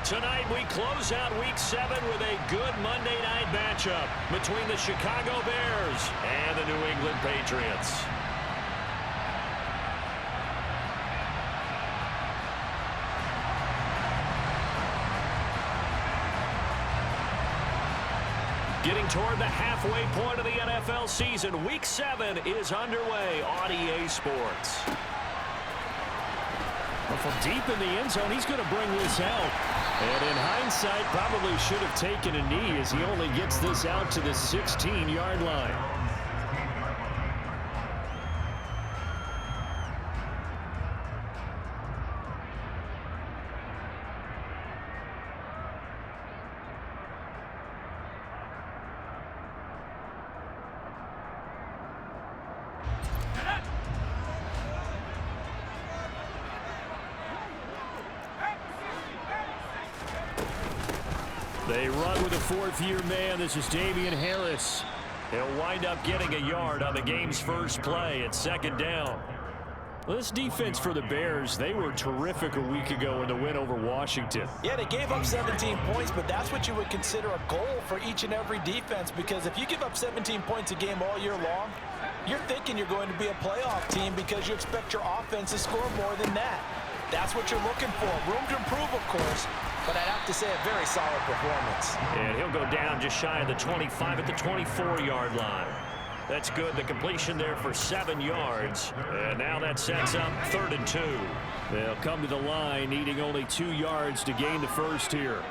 Tonight we close out Week 7 with a good Monday night matchup between the Chicago Bears and the New England Patriots. Getting toward the halfway point of the NFL season, Week 7 is underway on EA Sports. Well, from deep in the end zone, he's going to bring this out. And in hindsight, probably should have taken a knee as he only gets this out to the 16-yard line. They run with a fourth-year man. This is Damian Harris. He'll wind up getting a yard on the game's first play at second down. Well, this defense for the Bears, they were terrific a week ago in the win over Washington. Yeah, they gave up 17 points, but that's what you would consider a goal for each and every defense, because if you give up 17 points a game all year long, you're thinking you're going to be a playoff team because you expect your offense to score more than that. That's what you're looking for. Room to improve, of course, but I'd have to say a very solid performance. And he'll go down just shy of the 25 at the 24-yard line. That's good. The completion there for 7 yards. And now that sets up 3rd and 2. They'll come to the line needing only 2 yards to gain the first here.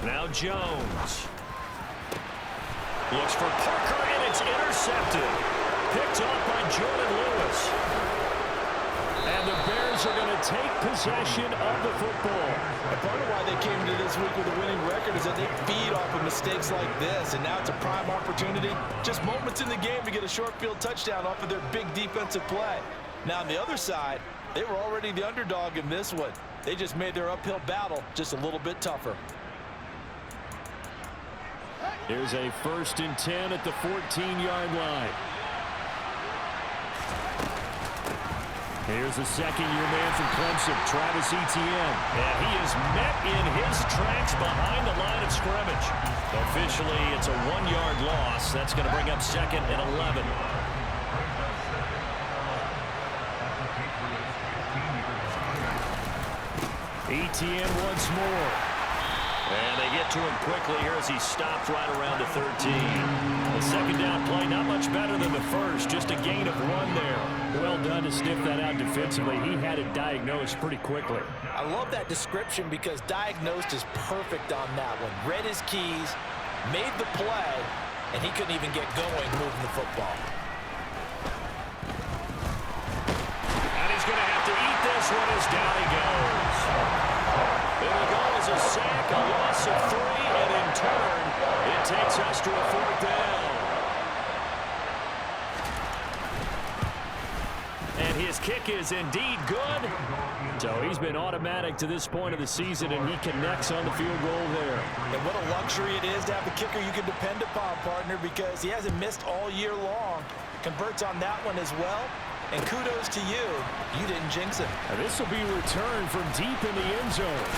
Now Jones. Looks for Parker, and it's intercepted. Picked off by Jordan Lewis. And the Bears are going to take possession of the football. And part of why they came to this week with a winning record is that they feed off of mistakes like this. And now it's a prime opportunity, just moments in the game, to get a short field touchdown off of their big defensive play. Now on the other side, they were already the underdog in this one. They just made their uphill battle just a little bit tougher. Here's a 1st and 10 at the 14-yard line. Here's the second-year man from Clemson, Travis Etienne. And he is met in his tracks behind the line of scrimmage. Officially, it's a 1-yard loss. That's going to bring up 2nd and 11. Etienne once more. And they get to him quickly here as he stops right around the 13. The second down play, not much better than the first, just a gain of 1 there. Well done to sniff that out defensively. He had it diagnosed pretty quickly. I love that description because diagnosed is perfect on that one. Read his keys, made the play, and he couldn't even get going moving the football. And he's going to have to eat this one as down he goes. It'll go as a sack, a loss of 3, and in turn, it takes us to a 4th down. And his kick is indeed good. So he's been automatic to this point of the season, and he connects on the field goal there. And what a luxury it is to have a kicker you can depend upon, partner, because he hasn't missed all year long. Converts on that one as well. And kudos to you. You didn't jinx him. And this will be returned from deep in the end zone.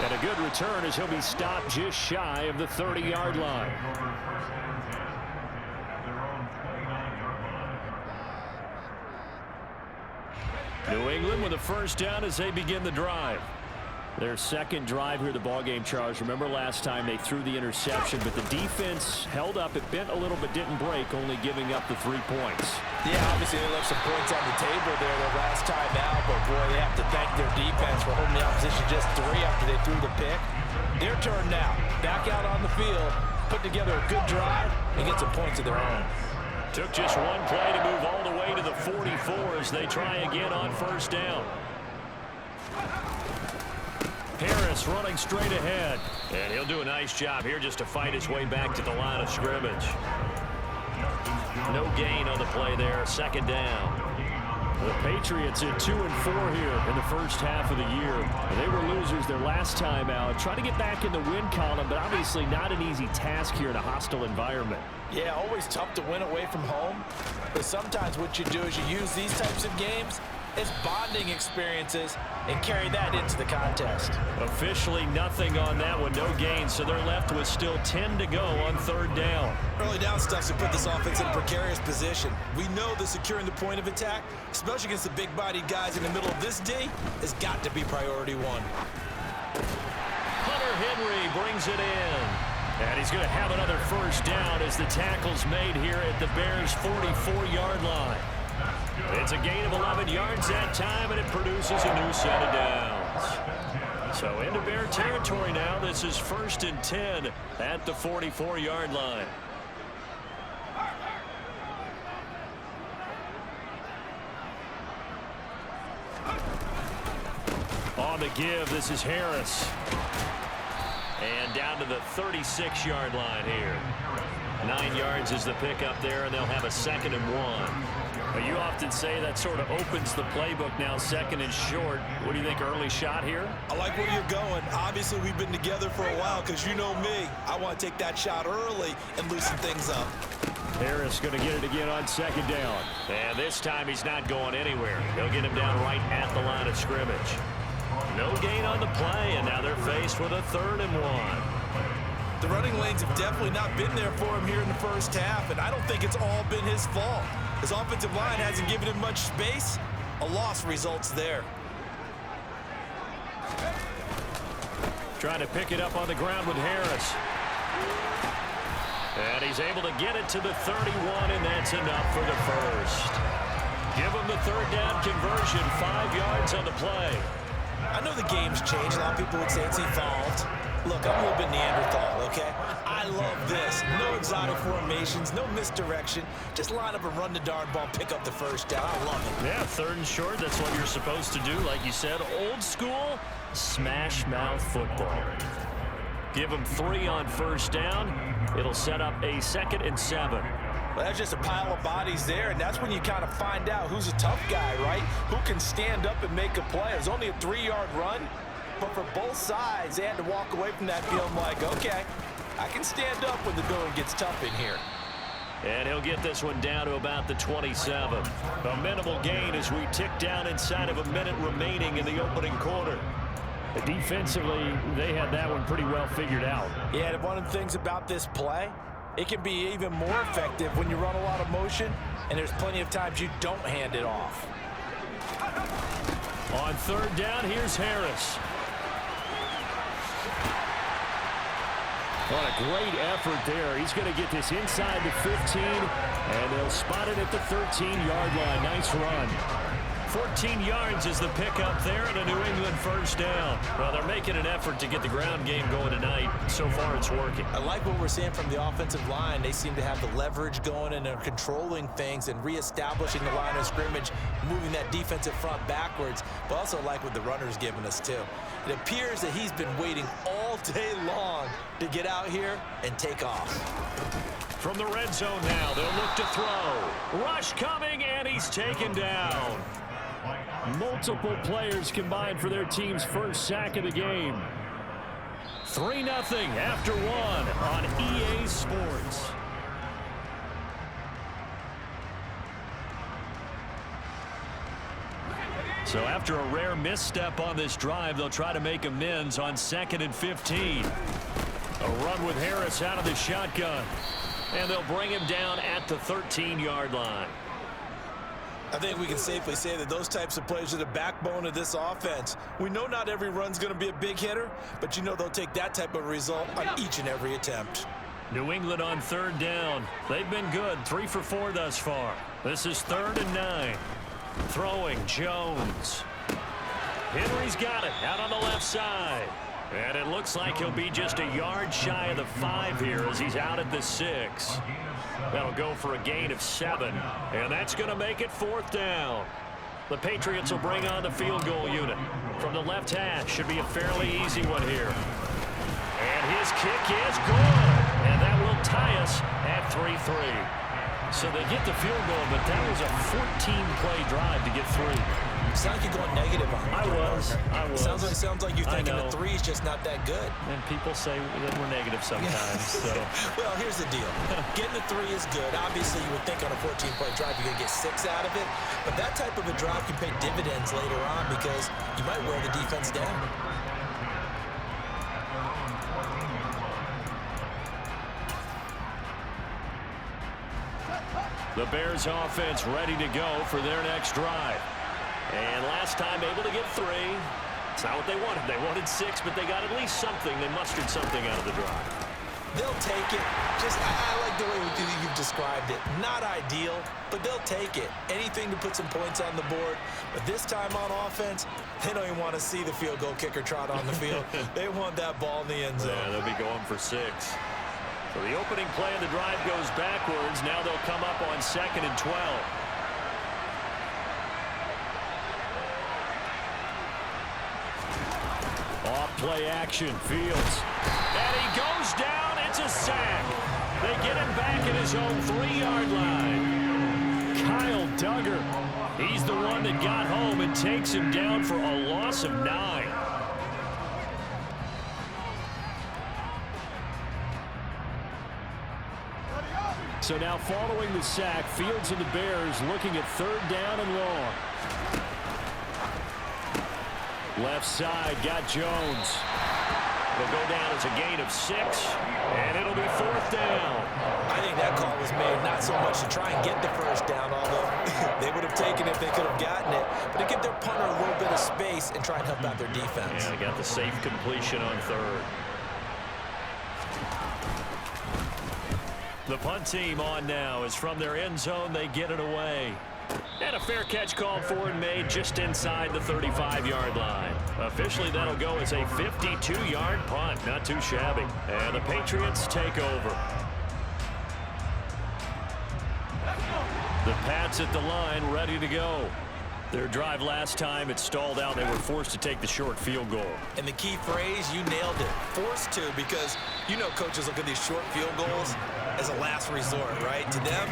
And a good return as he'll be stopped just shy of the 30-yard line. New England with a 1st down as they begin the drive. Their second drive here, the ballgame, Charles. Remember last time they threw the interception, but the defense held up. It bent a little but didn't break, only giving up the 3 points. Yeah, obviously they left some points on the table there the last time out, but boy, they have to thank their defense for holding the opposition just 3 after they threw the pick. Their turn now. Back out on the field, put together a good drive, and get some points of their own. Took just 1 play to move all the way to the 44 as they try again on 1st down. Harris running straight ahead. And he'll do a nice job here just to fight his way back to the line of scrimmage. No gain on the play there. 2nd down. The Patriots at 2-4 here in the first half of the year. They were losers their last time out. Trying to get back in the win column, but obviously not an easy task here in a hostile environment. Yeah, always tough to win away from home. But sometimes what you do is you use these types of games as bonding experiences and carry that into the contest. Officially nothing on that one, no gain, so they're left with still 10 to go on third down. Early down stuff to put this offense in a precarious position. We know that securing the point of attack, especially against the big-bodied guys in the middle of this D, has got to be priority one. Hunter Henry brings it in. And he's going to have another first down as the tackle's made here at the Bears' 44-yard line. It's a gain of 11 yards that time, and it produces a new set of downs. So into Bear territory now. This is 1st and 10 at the 44-yard line. On the give, this is Harris. And down to the 36-yard line here. 9 yards is the pickup there, and they'll have a 2nd and 1. But you often say that sort of opens the playbook now, 2nd and short. What do you think, early shot here? I like where you're going. Obviously, we've been together for a while because you know me. I want to take that shot early and loosen things up. Harris going to get it again on 2nd down. And this time he's not going anywhere. They'll get him down right at the line of scrimmage. No gain on the play, and now they're faced with a 3rd and 1. The running lanes have definitely not been there for him here in the first half, and I don't think it's all been his fault. His offensive line hasn't given him much space. A loss results there. Trying to pick it up on the ground with Harris. And he's able to get it to the 31, and that's enough for the first. Give him the 3rd down conversion, 5 yards on the play. I know the game's changed. A lot of people would say it's evolved. Look, I'm a little bit Neanderthal, okay? I love this. No exotic formations, no misdirection. Just line up and run the darn ball, pick up the first down. I love it. Yeah, 3rd and short, that's what you're supposed to do. Like you said, old school, smash mouth football. Give him 3 on 1st down. It'll set up a 2nd and 7. Well, that's just a pile of bodies there, and that's when you kind of find out who's a tough guy, right? Who can stand up and make a play. It was only a 3-yard run, but for both sides, they had to walk away from that feeling like, okay, I can stand up when the going gets tough in here. And he'll get this one down to about the 27. A minimal gain as we tick down inside of a minute remaining in the opening quarter. Defensively, they had that one pretty well figured out. Yeah, and one of the things about this play, it can be even more effective when you run a lot of motion, and there's plenty of times you don't hand it off. On 3rd down, here's Harris. What a great effort there. He's going to get this inside the 15, and they'll spot it at the 13-yard line. Nice run. 14 yards is the pickup there, and a New England first down. Well, they're making an effort to get the ground game going tonight. So far, it's working. I like what we're seeing from the offensive line. They seem to have the leverage going, and they're controlling things and reestablishing the line of scrimmage, moving that defensive front backwards, but also like what the runner's giving us, too. It appears that he's been waiting all day long to get out here and take off. From the red zone now, they'll look to throw. Rush coming, and he's taken down. Multiple players combined for their team's first sack of the game. 3-0 after 1 on EA Sports. So after a rare misstep on this drive, they'll try to make amends on 2nd and 15. A run with Harris out of the shotgun. And they'll bring him down at the 13-yard line. I think we can safely say that those types of plays are the backbone of this offense. We know not every run's going to be a big hitter, but you know they'll take that type of result on each and every attempt. New England on 3rd down. They've been good, 3 for 4 thus far. This is 3rd and 9. Throwing Jones. Henry's got it out on the left side. And it looks like he'll be just a yard shy of the 5 here as he's out at the 6. That'll go for a gain of 7. And that's going to make it 4th down. The Patriots will bring on the field goal unit. From the left hash, should be a fairly easy one here. And his kick is good. And that will tie us at 3-3. So they get the field goal, but that was a 14-play drive to get 3. Sounds like you're going negative on it. I was. Sounds like you're thinking the 3 is just not that good. And people say that we're negative sometimes. So. Well, here's the deal. Getting the 3 is good. Obviously, you would think on a 14-play drive you're going to get 6 out of it. But that type of a drive can pay dividends later on because you might wear the defense down. The Bears offense ready to go for their next drive. And last time able to get 3. It's not what they wanted. They wanted 6, but they got at least something. They mustered something out of the drive. They'll take it. I like the way you've described it. Not ideal, but they'll take it. Anything to put some points on the board. But this time on offense, they don't even want to see the field goal kicker trot on the field. They want that ball in the end zone. Yeah, they'll be going for 6. So the opening play of the drive goes backwards. Now they'll come up on 2nd and 12. Off play action, Fields. And he goes down. It's a sack. They get him back at his own 3-yard line. Kyle Duggar. He's the one that got home and takes him down for a loss of 9. So now following the sack, Fields and the Bears looking at 3rd down and long. Left side, got Jones. It'll go down as a gain of 6, and it'll be 4th down. I think that call was made not so much to try and get the 1st down, although they would have taken it if they could have gotten it, but to give their punter a little bit of space and try and help out their defense. Yeah, they got the safe completion on 3rd. The punt team on now is from their end zone. They get it away. And a fair catch called for and made just inside the 35-yard line. Officially, that'll go as a 52-yard punt. Not too shabby. And the Patriots take over. The Pats at the line, ready to go. Their drive last time, it stalled out. They were forced to take the short field goal. And the key phrase, you nailed it. Forced to, because you know coaches look at these short field goals as a last resort, right? To them,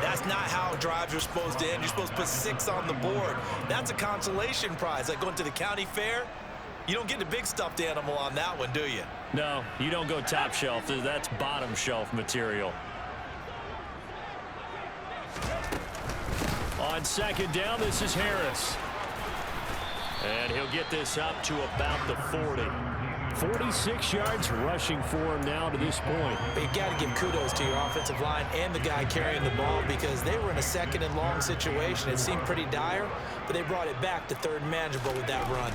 that's not how drives are supposed to end. You're supposed to put 6 on the board. That's a consolation prize. Like going to the county fair, you don't get the big stuffed animal on that one, do you? No, you don't go top shelf. That's bottom shelf material. On 2nd down, this is Harris. And he'll get this up to about the 40. 46 yards rushing for him now to this point. But you got to give kudos to your offensive line and the guy carrying the ball because they were in a 2nd and long situation. It seemed pretty dire, but they brought it back to 3rd manageable with that run.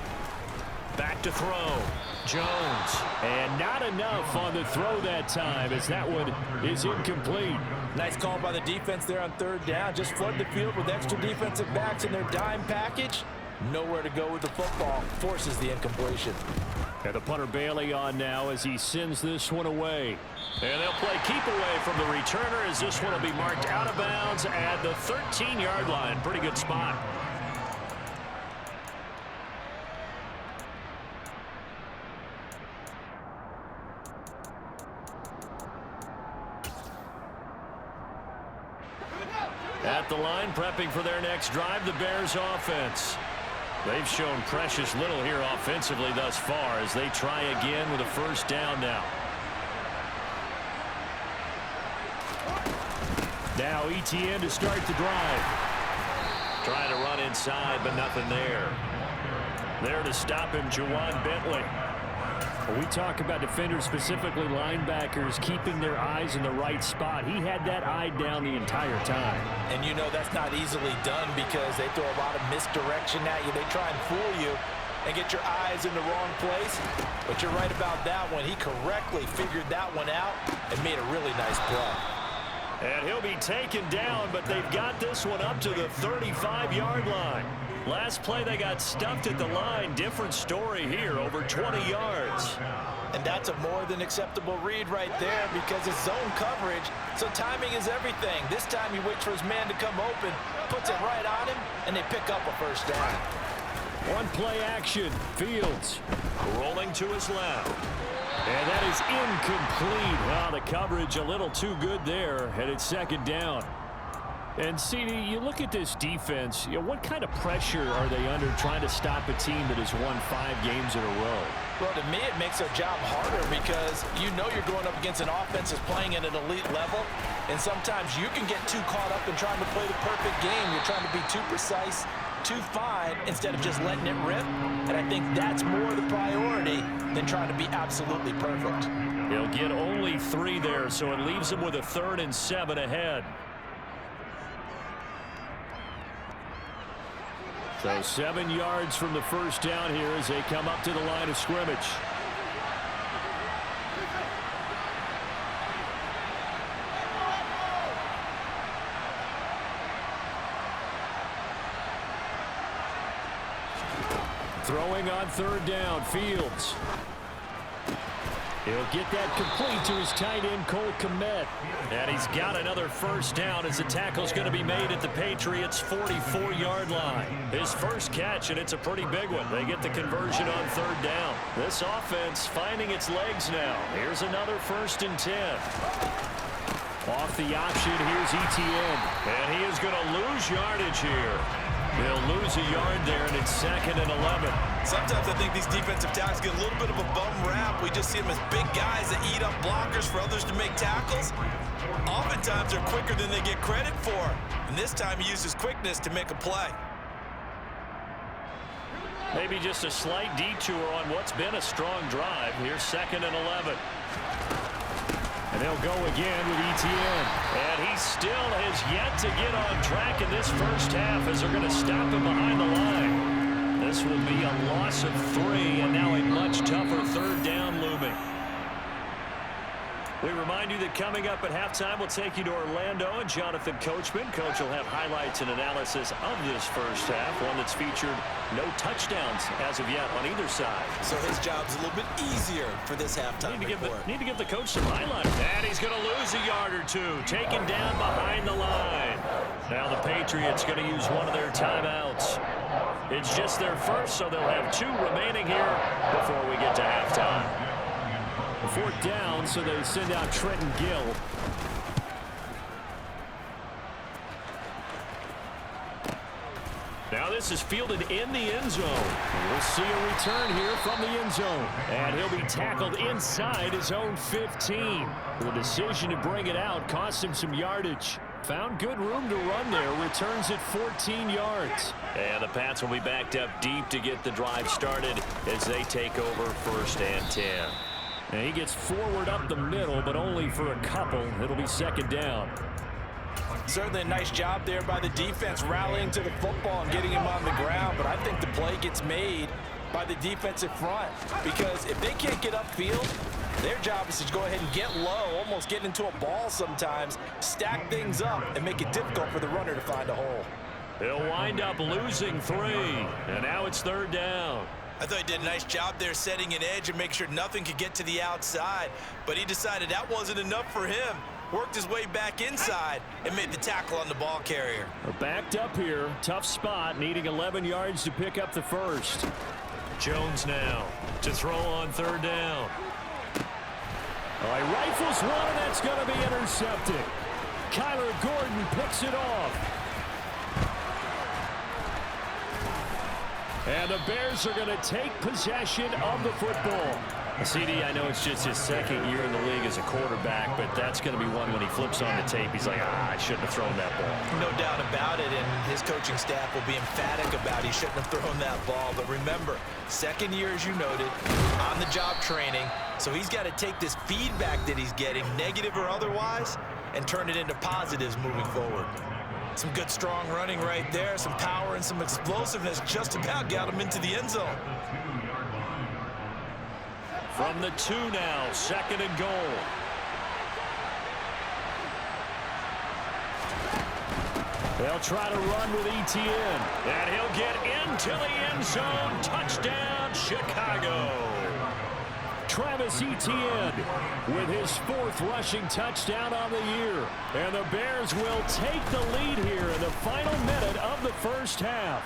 Back to throw. Jones. And not enough on the throw that time as that one is incomplete. Nice call by the defense there on 3rd down. Just flood the field with extra defensive backs in their dime package. Nowhere to go with the football. Forces the incompletion. And the punter Bailey on now as he sends this one away. And they'll play keep away from the returner as this one will be marked out of bounds at the 13-yard line. Pretty good spot. At the line, prepping for their next drive, the Bears offense. They've shown precious little here offensively thus far as they try again with a 1st down now. Now ETN to start the drive. Trying to run inside, but nothing there. There to stop him, Juwan Bentley. When we talk about defenders, specifically linebackers, keeping their eyes in the right spot, he had that eye down the entire time. And you know that's not easily done because they throw a lot of misdirection at you. They try and fool you and get your eyes in the wrong place. But you're right about that one. He correctly figured that one out and made a really nice play. And he'll be taken down, but they've got this one up to the 35-yard line. Last play, they got stuffed at the line. Different story here, over 20 yards. And that's a more than acceptable read right there because it's zone coverage, so timing is everything. This time he waits for his man to come open, puts it right on him, and they pick up a 1st down. One play action. Fields rolling to his left. And that is incomplete. Wow, the coverage a little too good there, and it's 2nd down. And, CD, you look at this defense, what kind of pressure are they under trying to stop a team that has won 5 games in a row? Well, to me, it makes their job harder because you know you're going up against an offense that's playing at an elite level, and sometimes you can get too caught up in trying to play the perfect game. You're trying to be too precise, too fine, instead of just letting it rip, and I think that's more the priority than trying to be absolutely perfect. He'll get only 3 there, so it leaves him with a 3rd and 7 ahead. So 7 yards from the first down here as they come up to the line of scrimmage. Throwing on 3rd down, Fields. He'll get that complete to his tight end, Cole Kmet. And he's got another first down as the tackle's going to be made at the Patriots' 44-yard line. His first catch, and it's a pretty big one. They get the conversion on 3rd down. This offense finding its legs now. Here's another 1st and 10. Off the option, here's Etienne. And he is going to lose yardage here. He'll lose a yard there, and it's 2nd and 11. Sometimes I think these defensive tackles get a little bit of a bum rap. We just see them as big guys that eat up blockers for others to make tackles. Oftentimes, they're quicker than they get credit for. And this time, he uses quickness to make a play. Maybe just a slight detour on what's been a strong drive. Here's 2nd and 11. And they'll go again with Etienne. And he still has yet to get on track in this first half as they're going to stop him behind the line. This will be a loss of 3, and now a much tougher 3rd down looming. We remind you that coming up at halftime, we'll take you to Orlando and Jonathan Coachman. Coach will have highlights and analysis of this first half, one that's featured no touchdowns as of yet on either side. So his job's a little bit easier for this halftime report. Need to give the coach some highlights. And he's going to lose a yard or 2, taken down behind the line. Now the Patriots going to use one of their timeouts. It's just their first, so they'll have 2 remaining here before we get to halftime. 4th down, so they send out Trenton Gill. Now this is fielded in the end zone. We'll see a return here from the end zone. And he'll be tackled inside his own 15. The decision to bring it out cost him some yardage. Found good room to run there. Returns at 14 yards. And the Pats will be backed up deep to get the drive started as they take over 1st and 10. And he gets forward up the middle, but only for a couple. It'll be 2nd down. Certainly a nice job there by the defense rallying to the football and getting him on the ground. But I think the play gets made by the defensive front because if they can't get upfield, their job is to go ahead and get low, almost get into a ball sometimes, stack things up, and make it difficult for the runner to find a hole. He'll wind up losing 3, and now it's 3rd down. I thought he did a nice job there setting an edge and make sure nothing could get to the outside. But he decided that wasn't enough for him. Worked his way back inside and made the tackle on the ball carrier. Backed up here. Tough spot, needing 11 yards to pick up the first. Jones now to throw on 3rd down. All right, rifles one, and that's going to be intercepted. Kyler Gordon picks it off. And the Bears are going to take possession of the football. CD, I know it's just his 2nd year in the league as a quarterback, but that's going to be one when he flips on the tape. He's like, I shouldn't have thrown that ball. No doubt about it, and his coaching staff will be emphatic about he shouldn't have thrown that ball. But remember, 2nd year, as you noted, on-the-job training. So he's got to take this feedback that he's getting, negative or otherwise, and turn it into positives moving forward. Some good strong running right there, some power and some explosiveness just about got him into the end zone. From the 2 now, 2nd and goal. They'll try to run with Etienne. And he'll get into the end zone. Touchdown, Chicago. Travis Etienne with his 4th rushing touchdown on the year. And the Bears will take the lead here in the final minute of the first half.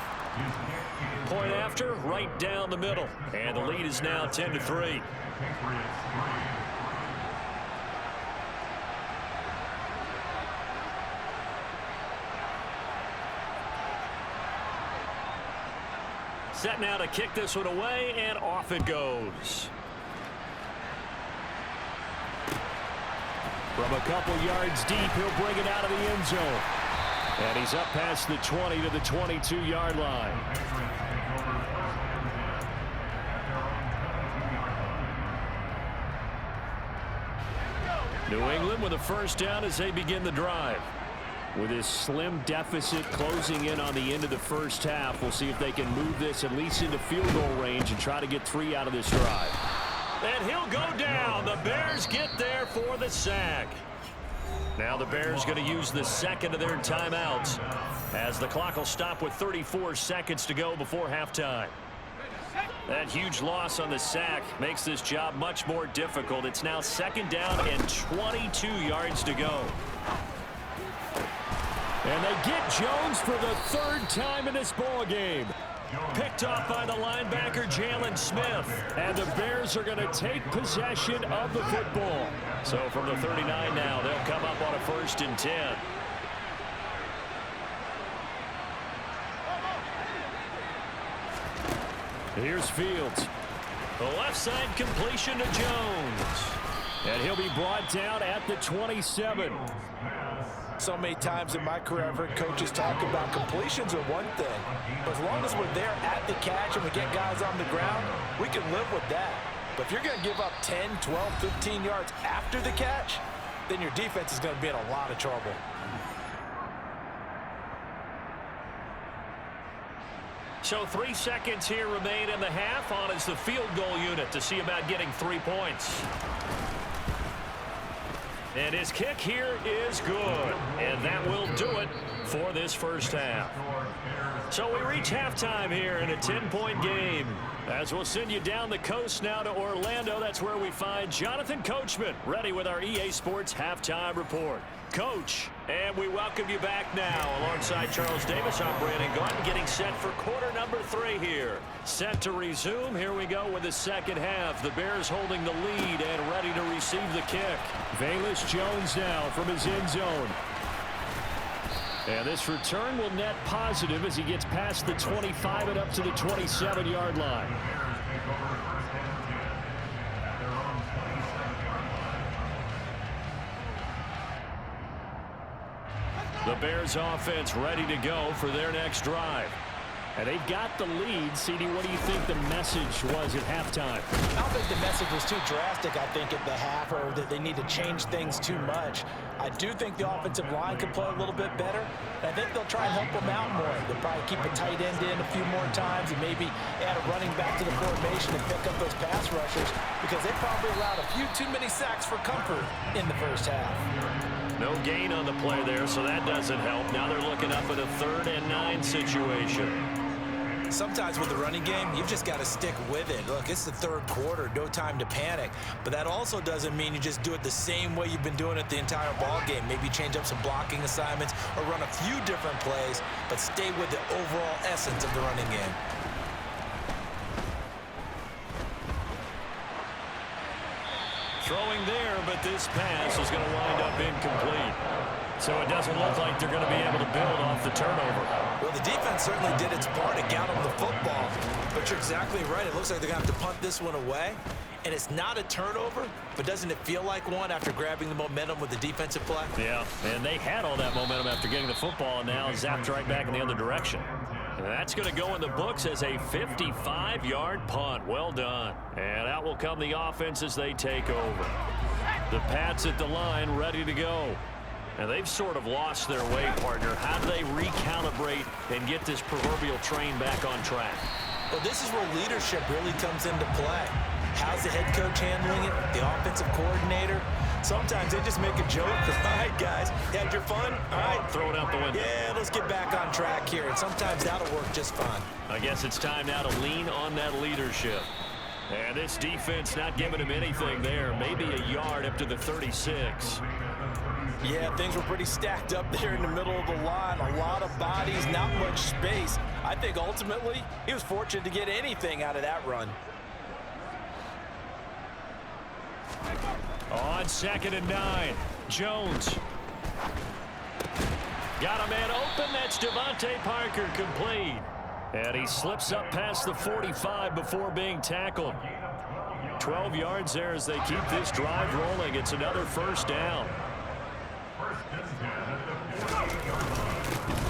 Point after, right down the middle. And the lead is now 10-3. Set now to kick this one away, and off it goes. From a couple yards deep, he'll bring it out of the end zone. And he's up past the 20 to the 22-yard line. New England with a first down as they begin the drive. With this slim deficit closing in on the end of the first half, we'll see if they can move this at least into field goal range and try to get 3 out of this drive. And he'll go down. The Bears get there for the sack. Now the Bears going to use the second of their timeouts as the clock will stop with 34 seconds to go before halftime. That huge loss on the sack makes this job much more difficult. It's now second down and 22 yards to go. And they get Jones for the 3rd time in this ball game. Picked off by the linebacker, Jalen Smith. And the Bears are going to take possession of the football. So from the 39 now, they'll come up on a 1st and 10. Here's Fields. The left side completion to Jones. And he'll be brought down at the 27. So many times in my career, I've heard coaches talk about completions are one thing. But as long as we're there at the catch and we get guys on the ground, we can live with that. But if you're going to give up 10, 12, 15 yards after the catch, then your defense is going to be in a lot of trouble. So 3 seconds here remain in the half. On is the field goal unit to see about getting 3 points. And his kick here is good. And that will do it for this first half. So we reach halftime here in a 10-point game. As we'll send you down the coast now to Orlando, that's where we find Jonathan Coachman, ready with our EA Sports Halftime Report. Coach, and we welcome you back now alongside Charles Davis. I'm Brandon Gordon, getting set for quarter number 3 here. Set to resume. Here we go with the second half. The Bears holding the lead and ready to receive the kick. Velus Jones now from his end zone. And this return will net positive as he gets past the 25 and up to the 27-yard line. The Bears offense ready to go for their next drive. And they've got the lead. CD, what do you think the message was at halftime? I don't think the message was too drastic, I think, at the half, or that they need to change things too much. I do think the offensive line could play a little bit better. I think they'll try and help them out more. They'll probably keep a tight end in a few more times and maybe add a running back to the formation and pick up those pass rushers, because they probably allowed a few too many sacks for comfort in the first half. No gain on the play there, so that doesn't help. Now they're looking up at a 3rd and 9 situation. Sometimes with the running game, you've just got to stick with it. Look, it's the 3rd quarter, no time to panic. But that also doesn't mean you just do it the same way you've been doing it the entire ball game. Maybe change up some blocking assignments or run a few different plays, but stay with the overall essence of the running game. Throwing there, but this pass is going to wind up incomplete. So it doesn't look like they're going to be able to build off the turnover. Well, the defense certainly did its part to get them the football. But you're exactly right. It looks like they're going to have to punt this one away. And it's not a turnover, but doesn't it feel like one after grabbing the momentum with the defensive play? Yeah, and they had all that momentum after getting the football, and now zapped right back in the other direction. And that's going to go in the books as a 55-yard punt. Well done. And out will come the offense as they take over. The Pats at the line ready to go. And they've sort of lost their way, partner. How do they recalibrate and get this proverbial train back on track? Well, this is where leadership really comes into play. How's the head coach handling it? The offensive coordinator? Sometimes they just make a joke. All right, guys, you had your fun? All right. Throw it out the window. Yeah, let's get back on track here. And sometimes that'll work just fine. I guess it's time now to lean on that leadership. And this defense not giving him anything there. Maybe a yard up to the 36. Yeah, things were pretty stacked up there in the middle of the line. A lot of bodies, not much space. I think ultimately he was fortunate to get anything out of that run. On 2nd and 9, Jones. Got a man open. That's Devontae Parker complete. And he slips up past the 45 before being tackled. 12 yards there as they keep this drive rolling. It's another first down.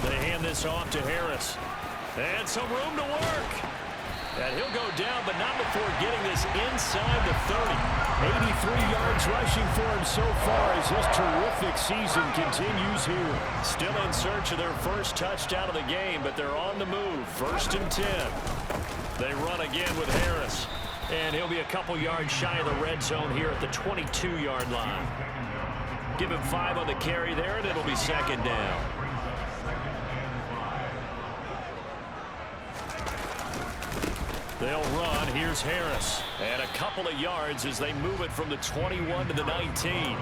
They hand this off to Harris. And some room to work. And he'll go down, but not before getting this inside the 30. 83 yards rushing for him so far as his terrific season continues here. Still in search of their first touchdown of the game, but they're on the move. 1st and 10. They run again with Harris. And he'll be a couple yards shy of the red zone here at the 22-yard line. Give him 5 on the carry there, and it'll be 2nd down. They'll run. Here's Harris. And a couple of yards as they move it from the 21 to the 19.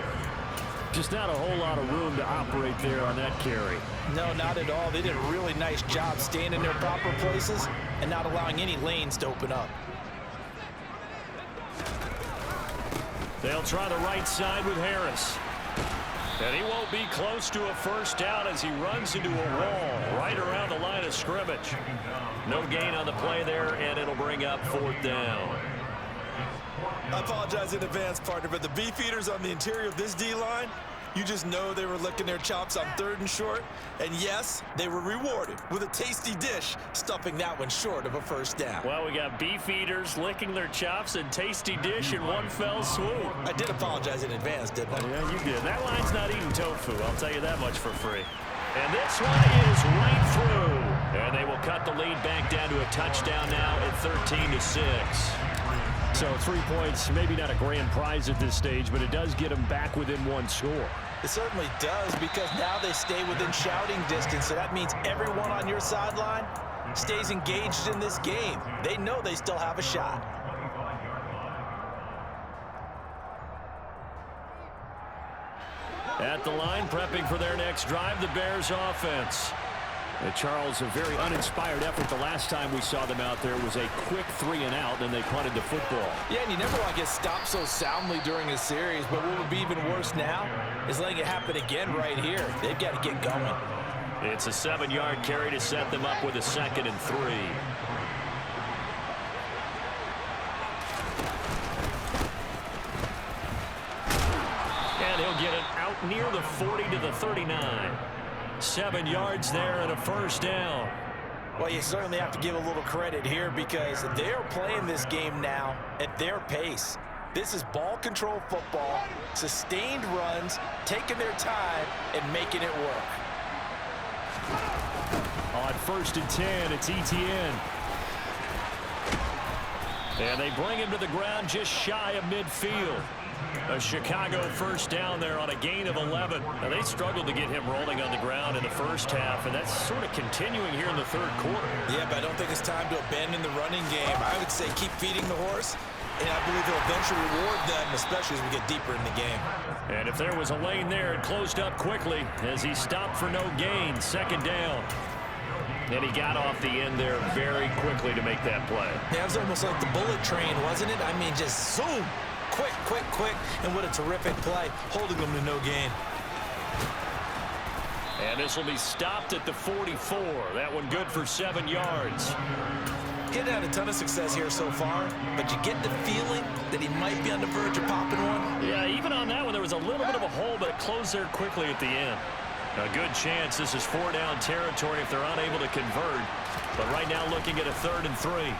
Just not a whole lot of room to operate there on that carry. No, not at all. They did a really nice job staying in their proper places and not allowing any lanes to open up. They'll try the right side with Harris. And he won't be close to a first down as he runs into a wall right around the line of scrimmage. No gain on the play there, and it'll bring up 4th down. I apologize in advance, partner, but the beefeaters on the interior of this D-line, you just know they were licking their chops on 3rd and short. And yes, they were rewarded with a tasty dish, stuffing that one short of a first down. Well, we got beefeaters licking their chops and tasty dish in one fell swoop. I did apologize in advance, didn't I? Yeah, you did. That line's not eating tofu, I'll tell you that much for free. And this one is right through. And they will cut the lead back down to a touchdown now at 13-6. So 3 points, maybe not a grand prize at this stage, but it does get them back within 1 score. It certainly does, because now they stay within shouting distance, so that means everyone on your sideline stays engaged in this game. They know they still have a shot. At the line, prepping for their next drive, the Bears offense. Charles, a very uninspired effort the last time we saw them out there was a quick 3-and-out, and they punted the football. Yeah, and you never want to get stopped so soundly during a series, but what would be even worse now is letting it happen again right here. They've got to get going. It's a 7-yard carry to set them up with a 2nd and 3. And he'll get it out near the 40 to the 39. 7 yards there and a first down. Well, you certainly have to give a little credit here because they're playing this game now at their pace. This is ball control football, sustained runs, taking their time and making it work. On 1st and 10, it's Etienne. And they bring him to the ground just shy of midfield. A Chicago first down there on a gain of 11. Now, they struggled to get him rolling on the ground in the first half, and that's sort of continuing here in the 3rd quarter. Yeah, but I don't think it's time to abandon the running game. I would say keep feeding the horse, and I believe he'll eventually reward them, especially as we get deeper in the game. And if there was a lane there, it closed up quickly as he stopped for no gain. 2nd down. And he got off the end there very quickly to make that play. Yeah, it was almost like the bullet train, wasn't it? I mean, just zoom. Quick, quick, quick, and what a terrific play, holding them to no gain. And this will be stopped at the 44. That one good for 7 yards. Getting had a ton of success here so far, but you get the feeling that he might be on the verge of popping one. Yeah, even on that one, there was a little bit of a hole, but it closed there quickly at the end. A good chance this is 4-down territory if they're unable to convert. But right now looking at a 3rd and 3.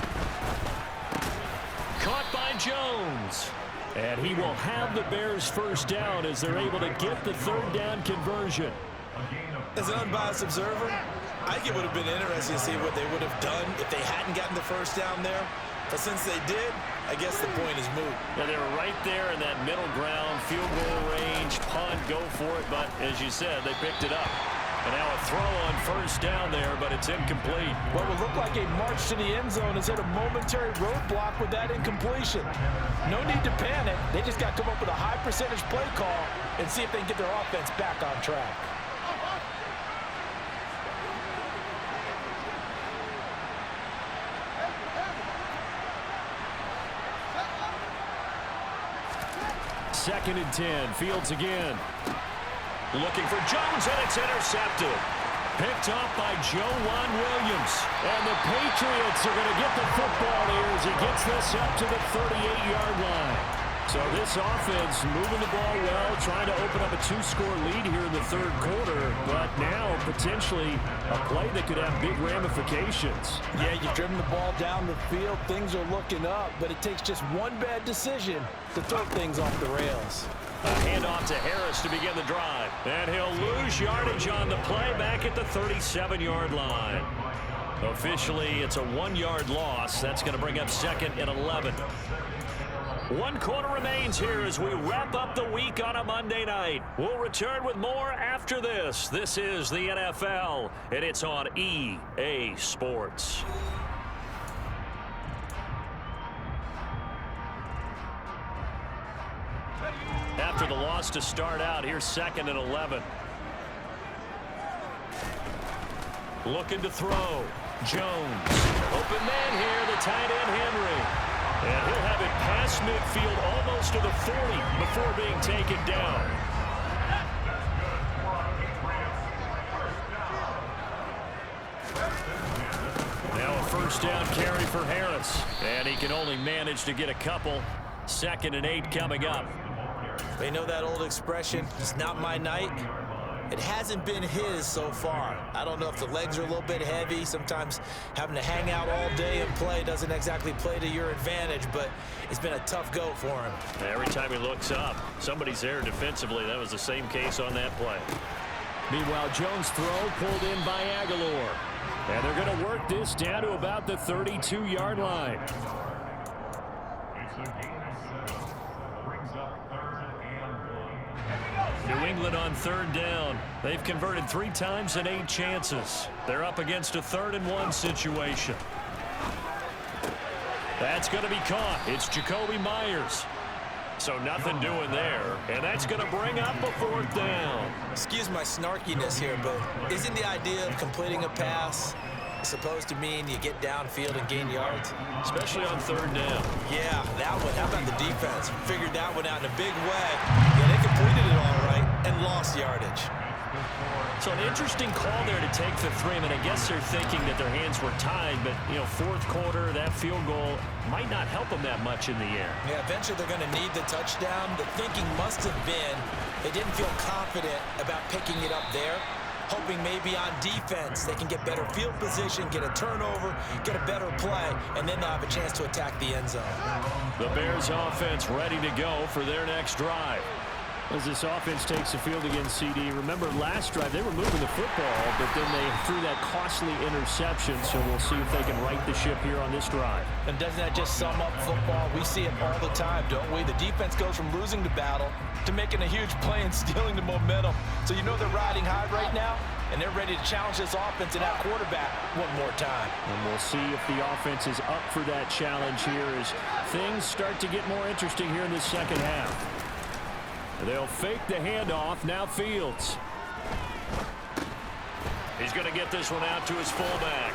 Caught by Jones. And he will have the Bears first down as they're able to get the 3rd down conversion. As an unbiased observer, I think it would have been interesting to see what they would have done if they hadn't gotten the first down there. But since they did, I guess the point is moot. Yeah, they were right there in that middle ground, field goal range, punt, go for it. But as you said, they picked it up. And now a throw on first down there, but it's incomplete. What would look like a march to the end zone is at a momentary roadblock with that incompletion. No need to panic. They just got to come up with a high percentage play call and see if they can get their offense back on track. Second and 10. Fields again. Looking for Jones, and it's intercepted. Picked off by Joe Williams. And the Patriots are going to get the football here as he gets this up to the 38-yard line. So this offense moving the ball well, trying to open up a 2-score lead here in the third quarter, but now potentially a play that could have big ramifications. Yeah, you've driven the ball down the field. Things are looking up, but it takes just one bad decision to throw things off the rails. A handoff to Harris to begin the drive. And he'll lose yardage on the play back at the 37-yard line. Officially, it's a 1-yard loss. That's going to bring up 2nd and 11. 1 quarter remains here as we wrap up the week on a Monday night. We'll return with more after this. This is the NFL, and it's on EA Sports. After the loss to start out, here's 2nd and 11. Looking to throw. Jones. Open man here, the tight end Henry. And he'll have it past midfield almost to the 40 before being taken down. Now a first down carry for Harris. And he can only manage to get a couple. 2nd and 8 coming up. They know that old expression, it's not my night. It hasn't been his so far. I don't know if the legs are a little bit heavy. Sometimes having to hang out all day and play doesn't exactly play to your advantage, but it's been a tough go for him. Every time he looks up, somebody's there defensively. That was the same case on that play. Meanwhile, Jones' throw pulled in by Aguilar. And they're going to work this down to about the 32-yard line. New England on 3rd down. They've converted 3 times in 8 chances. They're up against a 3rd and 1 situation. That's going to be caught. It's Jacoby Myers. So nothing doing there. And that's going to bring up a 4th down. Excuse my snarkiness here, but isn't the idea of completing a pass supposed to mean you get downfield and gain yards? Especially on 3rd down. Yeah, that one. How about the defense? Figured that one out in a big way. Yeah, they completed it all right and lost yardage. So an interesting call there to take the 3. I mean, I guess they're thinking that their hands were tied, but, you know, 4th quarter, that field goal might not help them that much in the air. Yeah, eventually they're going to need the touchdown. The thinking must have been they didn't feel confident about picking it up there, hoping maybe on defense they can get better field position, get a turnover, get a better play, and then they'll have a chance to attack the end zone. The Bears offense ready to go for their next drive. As this offense takes the field against CD, remember last drive they were moving the football, but then they threw that costly interception, so we'll see if they can right the ship here on this drive. And doesn't that just sum up football? We see it all the time, don't we? The defense goes from losing the battle to making a huge play and stealing the momentum. So you know they're riding high right now, and they're ready to challenge this offense and that quarterback one more time. And we'll see if the offense is up for that challenge here as things start to get more interesting here in the second half. They'll fake the handoff. Now Fields. He's going to get this one out to his fullback.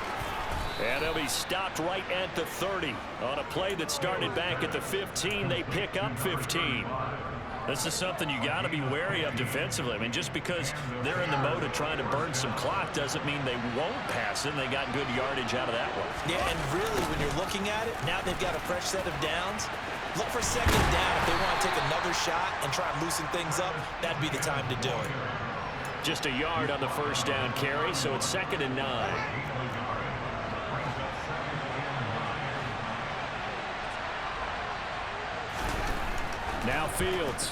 And he'll be stopped right at the 30. On a play that started back at the 15, they pick up 15. This is something you got to be wary of defensively. I mean, just because they're in the mode of trying to burn some clock doesn't mean they won't pass it. And they got good yardage out of that one. Yeah, and really, when you're looking at it, now they've got a fresh set of downs. Look for 2nd down. If they want to take another shot and try and loosen things up, that'd be the time to do it. Just a yard on the first down carry, so it's 2nd and 9. Now Fields.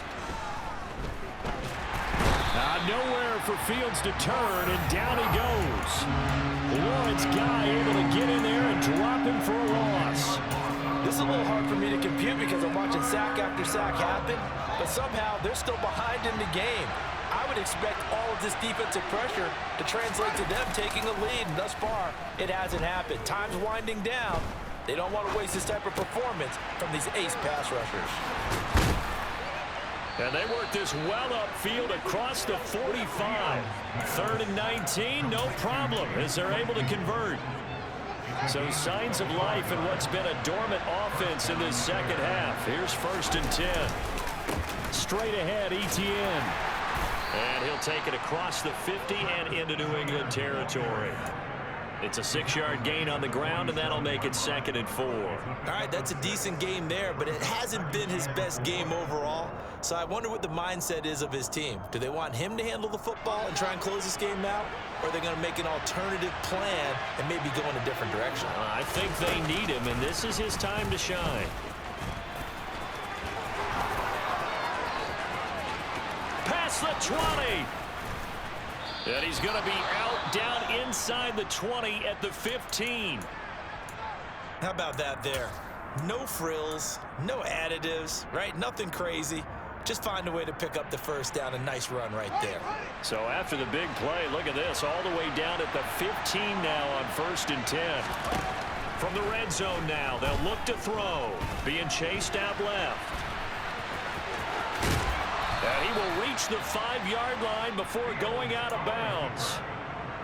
Nowhere for Fields to turn, and down he goes. Lawrence Guy able to get in there and drop him for a loss. This is a little hard for me to compute because I'm watching sack after sack happen, but somehow they're still behind in the game. I would expect all of this defensive pressure to translate to them taking a lead, and thus far, it hasn't happened. Time's winding down. They don't want to waste this type of performance from these ace pass rushers. And they work this well upfield across the 45. 3rd and 19, no problem, as they're able to convert. So signs of life in what's been a dormant offense in this second half. Here's 1st and 10. Straight ahead, ETN. And he'll take it across the 50 and into New England territory. It's a 6-yard gain on the ground, and that'll make it 2nd and 4. All right, that's a decent game there, but it hasn't been his best game overall. So I wonder what the mindset is of his team. Do they want him to handle the football and try and close this game out? Or are they going to make an alternative plan and maybe go in a different direction? I think they need him, and this is his time to shine. Past the 20. And he's going to be out down inside the 20 at the 15. How about that there? No frills, no additives, right? Nothing crazy. Just find a way to pick up the first down. A nice run right there. So after the big play, look at this. All the way down at the 15 now on 1st and 10. From the red zone now, they'll look to throw. Being chased out left. And he will reach the 5-yard line before going out of bounds.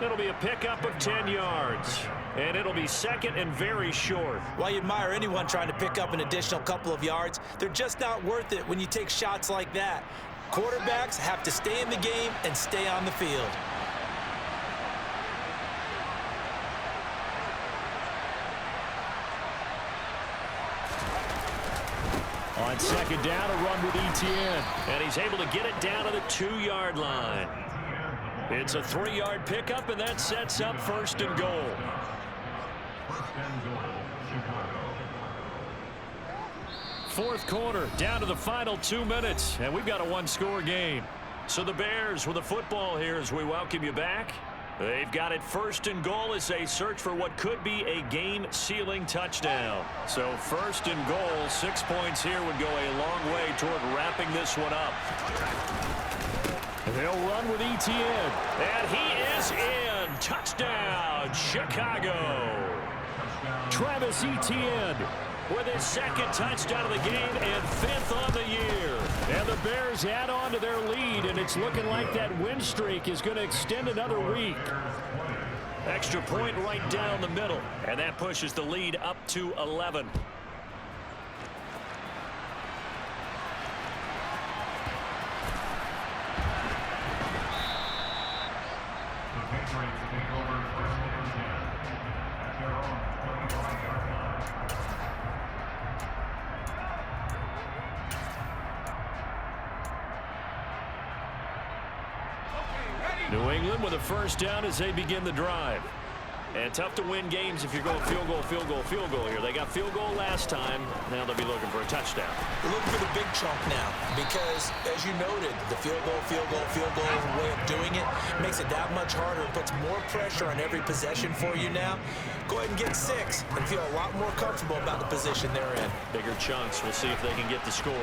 It'll be a pickup of 10 yards. And it'll be 2nd and very short. While you admire anyone trying to pick up an additional couple of yards, they're just not worth it when you take shots like that. Quarterbacks have to stay in the game and stay on the field. On 2nd down, a run with Etienne. And he's able to get it down to the 2-yard line. It's a 3-yard pickup, and that sets up 1st and goal. Fourth quarter, down to the final 2 minutes, and we've got a 1-score game. So the Bears with the football here as we welcome you back. They've got it 1st and goal as they search for what could be a game-sealing touchdown. So 1st and goal, 6 points here would go a long way toward wrapping this one up. They'll run with Etienne, and he is in. Touchdown, Chicago. Travis Etienne with his 2nd touchdown of the game and 5th on the year. And the Bears add on to their lead, and it's looking like that win streak is going to extend another week. Extra point right down the middle, and that pushes the lead up to 11. New England with a 1st down as they begin the drive. And tough to win games if you're going field goal, field goal, field goal here. They got field goal last time. Now they'll be looking for a touchdown. They're looking for the big chunk now because, as you noted, the field goal way of doing it makes it that much harder and puts more pressure on every possession for you now. Go ahead and get 6 and feel a lot more comfortable about the position they're in. Bigger chunks. We'll see if they can get the score.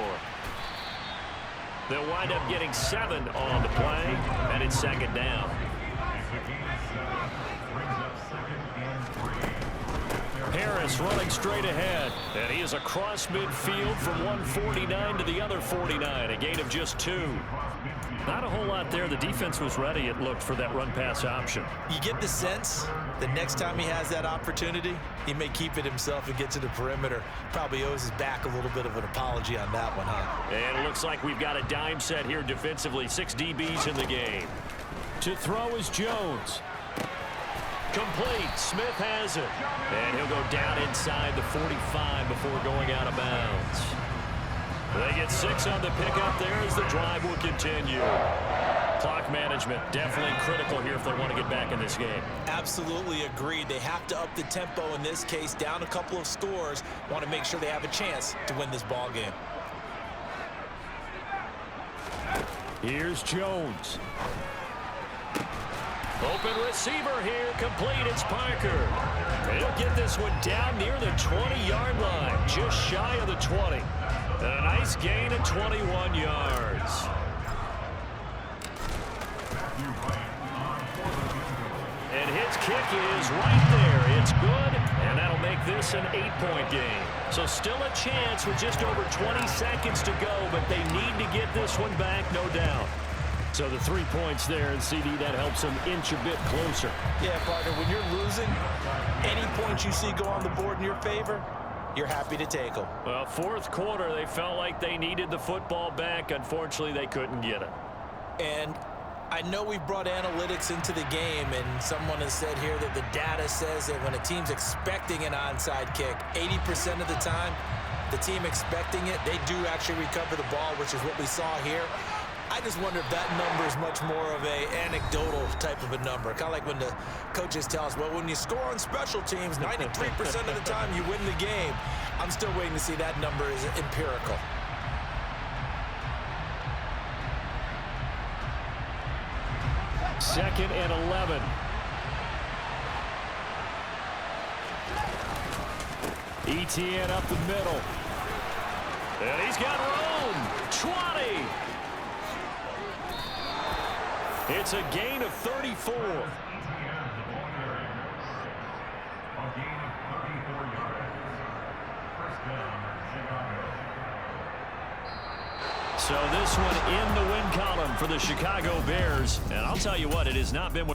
They'll wind up getting 7 on the play, and it's 2nd down. Harris running straight ahead, and he is across midfield from 149 to the other 49, a gain of just 2. Not a whole lot there. The defense was ready, it looked, for that run-pass option. You get the sense the next time he has that opportunity, he may keep it himself and get to the perimeter. Probably owes his back a little bit of an apology on that one, huh? And it looks like we've got a dime set here defensively. 6 DBs in the game. To throw is Jones. Complete. Smith has it. And he'll go down inside the 45 before going out of bounds. They get 6 on the pickup there as the drive will continue. Clock management definitely critical here if they want to get back in this game. Absolutely agreed. They have to up the tempo in this case, down a couple of scores. Want to make sure they have a chance to win this ball game. Here's Jones. Open receiver here, complete. It's Parker. He'll get this one down near the 20-yard line, just shy of the 20. A nice gain of 21 yards. And his kick is right there. It's good, and that'll make this an 8-point game. So still a chance with just over 20 seconds to go, but they need to get this one back, no doubt. So the 3 points there, and CD, that helps them inch a bit closer. Yeah, partner, when you're losing, any points you see go on the board in your favor, you're happy to take them. Well, fourth quarter, they felt like they needed the football back. Unfortunately, they couldn't get it. And I know we brought analytics into the game, and someone has said here that the data says that when a team's expecting an onside kick, 80% of the time, the team expecting it, they do actually recover the ball, which is what we saw here. I just wonder if that number is much more of a anecdotal type of a number. Kind of like when the coaches tell us, well, when you score on special teams, 93% of the time you win the game. I'm still waiting to see that number is empirical. Second and 11. ETN up the middle. And he's got room. 20. It's a gain of 34. So this one in the win column for the Chicago Bears. And I'll tell you what, it has not been